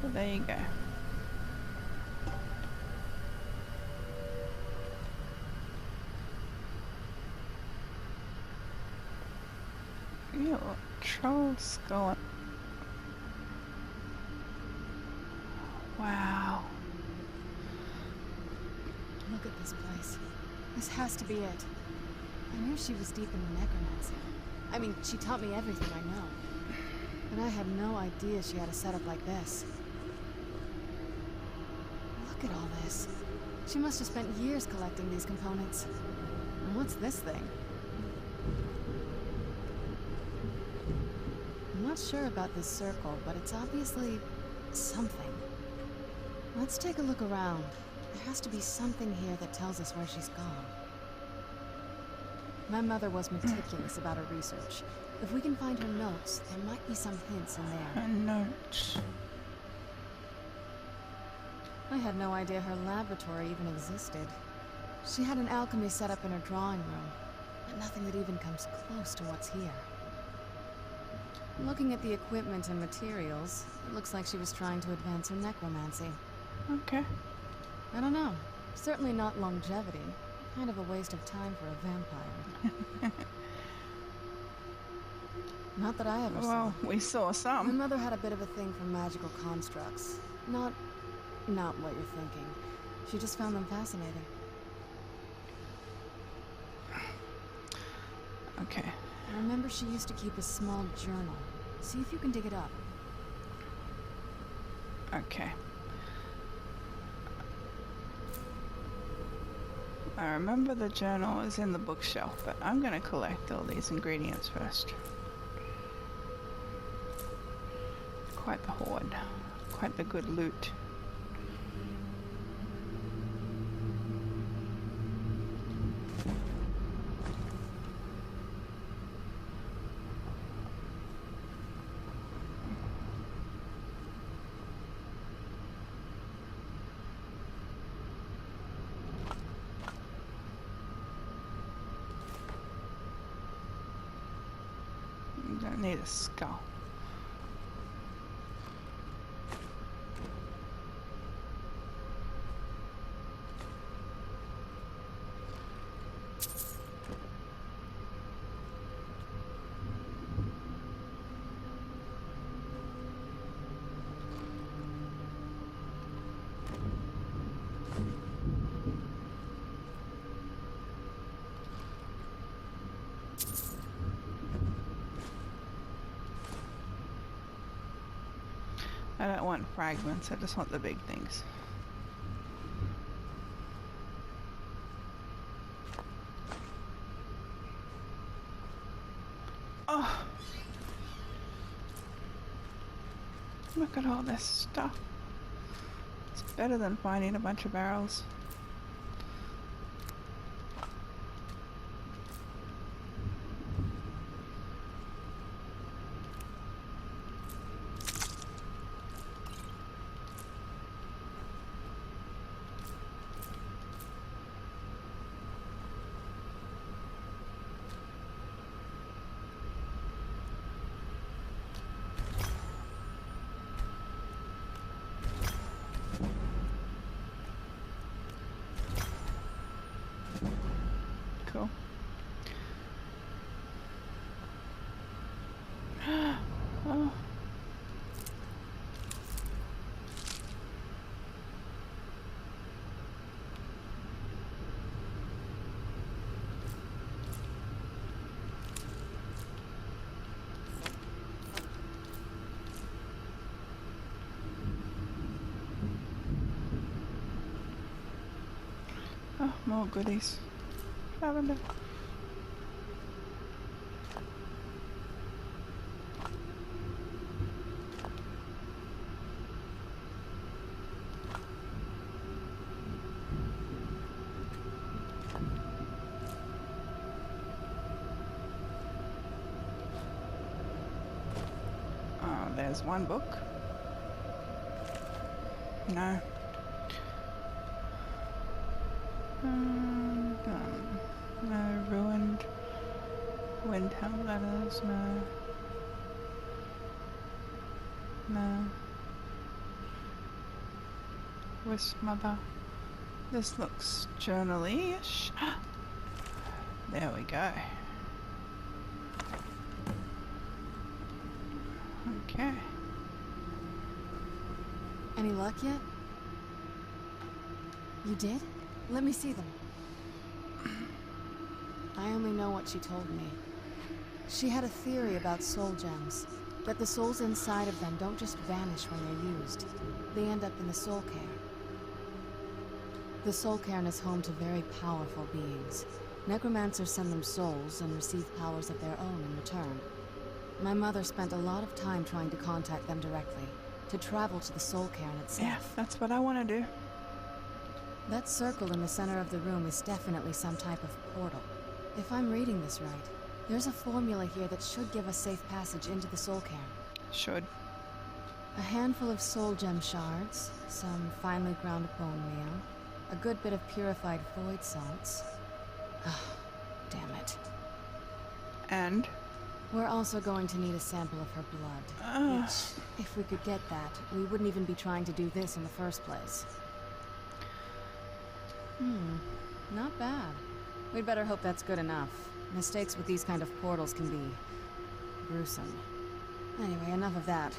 So there you go. Ew, troll skull. Wow. Look at this place. This has to be it. I knew she was deep into necromancy. I mean, she taught me everything I know. But I had no idea she had a setup like this. Look at all this. She must have spent years collecting these components. And what's this thing? I'm not sure about this circle, but it's obviously something. Let's take a look around. There has to be something here that tells us where she's gone. My mother was meticulous about her research. If we can find her notes, there might be some hints in there. Her notes. I had no idea her laboratory even existed. She had an alchemy set up in her drawing room, but nothing that even comes close to what's here. Looking at the equipment and materials, it looks like she was trying to advance her necromancy. Okay. I don't know. Certainly not longevity. Kind of a waste of time for a vampire. Not that I ever saw. Well, we saw My some. mother had a bit of a thing for magical constructs. Not what you're thinking. She just found them fascinating. Okay. I remember she used to keep a small journal. See if you can dig it up. Okay. I remember the journal is in the bookshelf, but I'm going to collect all these ingredients first. Quite the hoard. Quite the good loot. Don't need a skull. I don't want fragments, I just want the big things. Oh! Look at all this stuff. It's better than finding a bunch of barrels. Cool. Oh. Oh, more goodies. Lavender. Oh, there's one book. No. No, ruined windheld letters, no. No. with Mother. This looks journal-y-ish. There we go. Okay. Any luck yet? You did? Let me see them. I only know what she told me. She had a theory about soul gems. That the souls inside of them don't just vanish when they're used. They end up in the soul cairn. The soul cairn is home to very powerful beings. Necromancers send them souls and receive powers of their own in return. My mother spent a lot of time trying to contact them directly, to travel to the soul cairn itself. Yeah, that's what I want to do. That circle in the center of the room is definitely some type of portal. If I'm reading this right, there's a formula here that should give us safe passage into the soul cairn. Should. A handful of soul gem shards, some finely ground bone meal, a good bit of purified void salts. Ah, damn it. And? We're also going to need a sample of her blood. Which, if we could get that, we wouldn't even be trying to do this in the first place. Not bad. We'd better hope that's good enough. Mistakes with these kind of portals can be gruesome. Anyway, enough of that.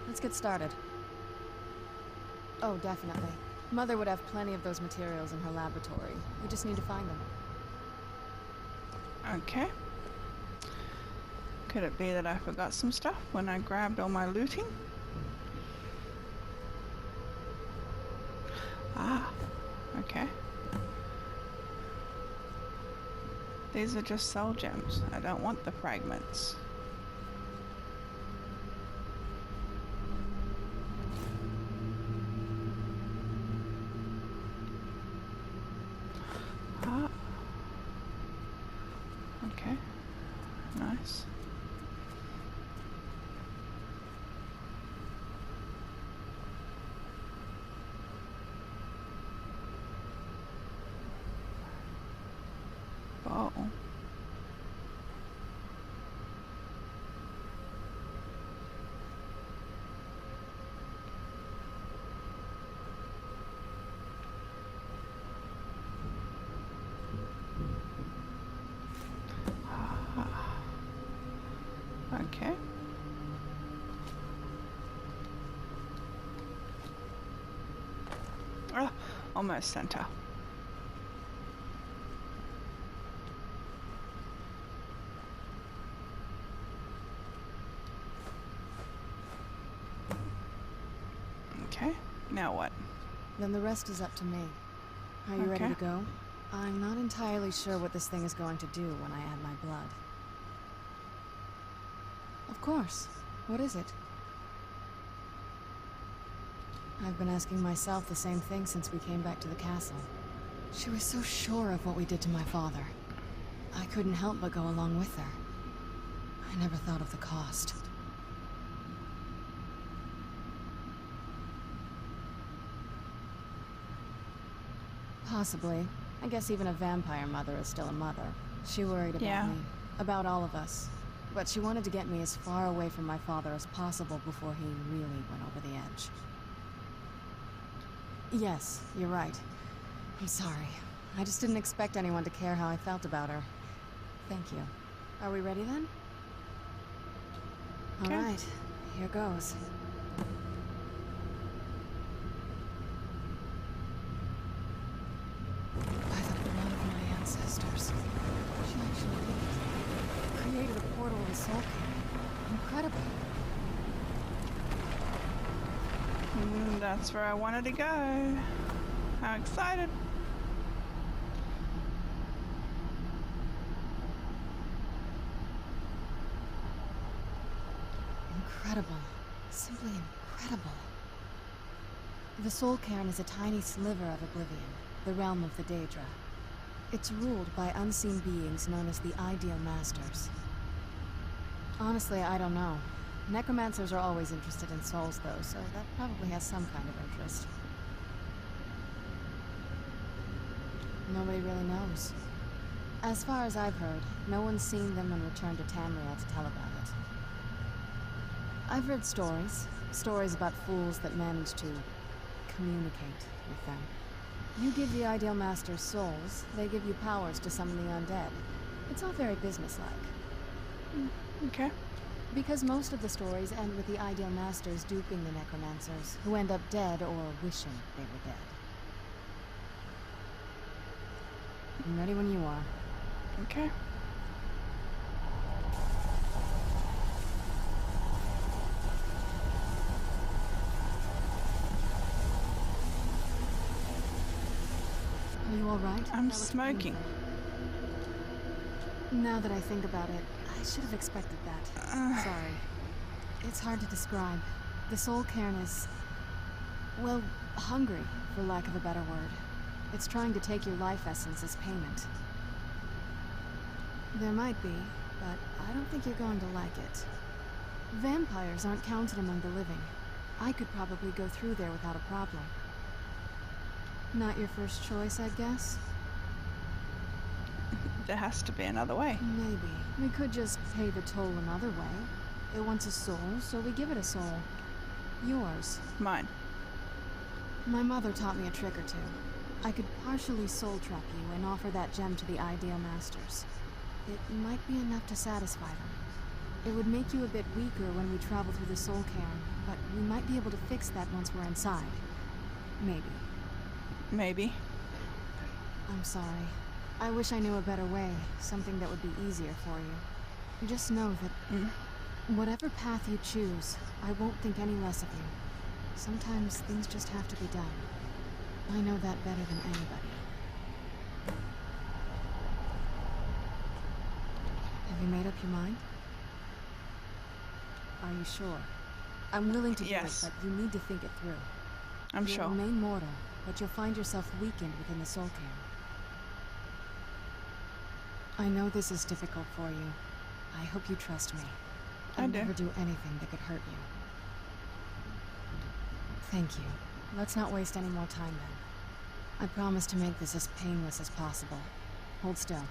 Let's get started. Oh, definitely. Mother would have plenty of those materials in her laboratory. We just need to find them. Okay. Could it be that I forgot some stuff when I grabbed all my looting? Ah, okay. These are just soul gems. I don't want the fragments. Ah. Okay. Nice. Oh. Okay. Ah, almost center. Okay, now what? Then the rest is up to me. Are you ready Okay. to go? I'm not entirely sure what this thing is going to do when I add my blood. Of course. What is it? I've been asking myself the same thing since we came back to the castle. She was so sure of what we did to my father. I couldn't help but go along with her. I never thought of the cost. Possibly. I guess even a vampire mother is still a mother. She worried about me. About all of us. But she wanted to get me as far away from my father as possible before he really went over the edge. Yes, you're right. I'm sorry. I just didn't expect anyone to care how I felt about her. Thank you. Are we ready then? Okay. All right, here goes. By the blood of my ancestors. She actually did it. Created a portal to the soul cairn. Incredible. That's where I wanted to go. How excited. Incredible. Simply incredible. The soul cairn is a tiny sliver of oblivion, the realm of the Daedra. It's ruled by unseen beings known as the Ideal Masters. Honestly, I don't know. Necromancers are always interested in souls, though, so that probably has some kind of interest. Nobody really knows. As far as I've heard, no one's seen them and returned to Tamriel to tell about it. I've heard stories. Stories about fools that manage to communicate with them. You give the Ideal Masters souls, they give you powers to summon the undead. It's all very businesslike. Okay. Because most of the stories end with the Ideal Masters duping the necromancers, who end up dead or wishing they were dead. I'm ready when you are. Okay. Are you alright? I'm smoking. Now that I think about it, I should have expected that. Sorry. It's hard to describe. The soul cairn is, well, hungry, for lack of a better word. It's trying to take your life essence as payment. There might be, but I don't think you're going to like it. Vampires aren't counted among the living. I could probably go through there without a problem. Not your first choice, I'd guess? There has to be another way. Maybe. We could just pay the toll another way. It wants a soul, so we give it a soul. Yours. Mine. My mother taught me a trick or two. I could partially soul trap you and offer that gem to the Ideal Masters. It might be enough to satisfy them. It would make you a bit weaker when we travel through the soul cairn, but we might be able to fix that once we're inside. Maybe. Maybe. I'm sorry. I wish I knew a better way, something that would be easier for you. Just know that whatever path you choose, I won't think any less of you. Sometimes things just have to be done. I know that better than anybody. Have you made up your mind? Are you sure? I'm willing to do it, but you need to think it through. I'm You'll sure. remain mortal, but you'll find yourself weakened within the soul cairn. I know this is difficult for you. I hope you trust me. I I'll do. never do anything that could hurt you. Thank you. Let's not waste any more time then. I promise to make this as painless as possible. Hold still.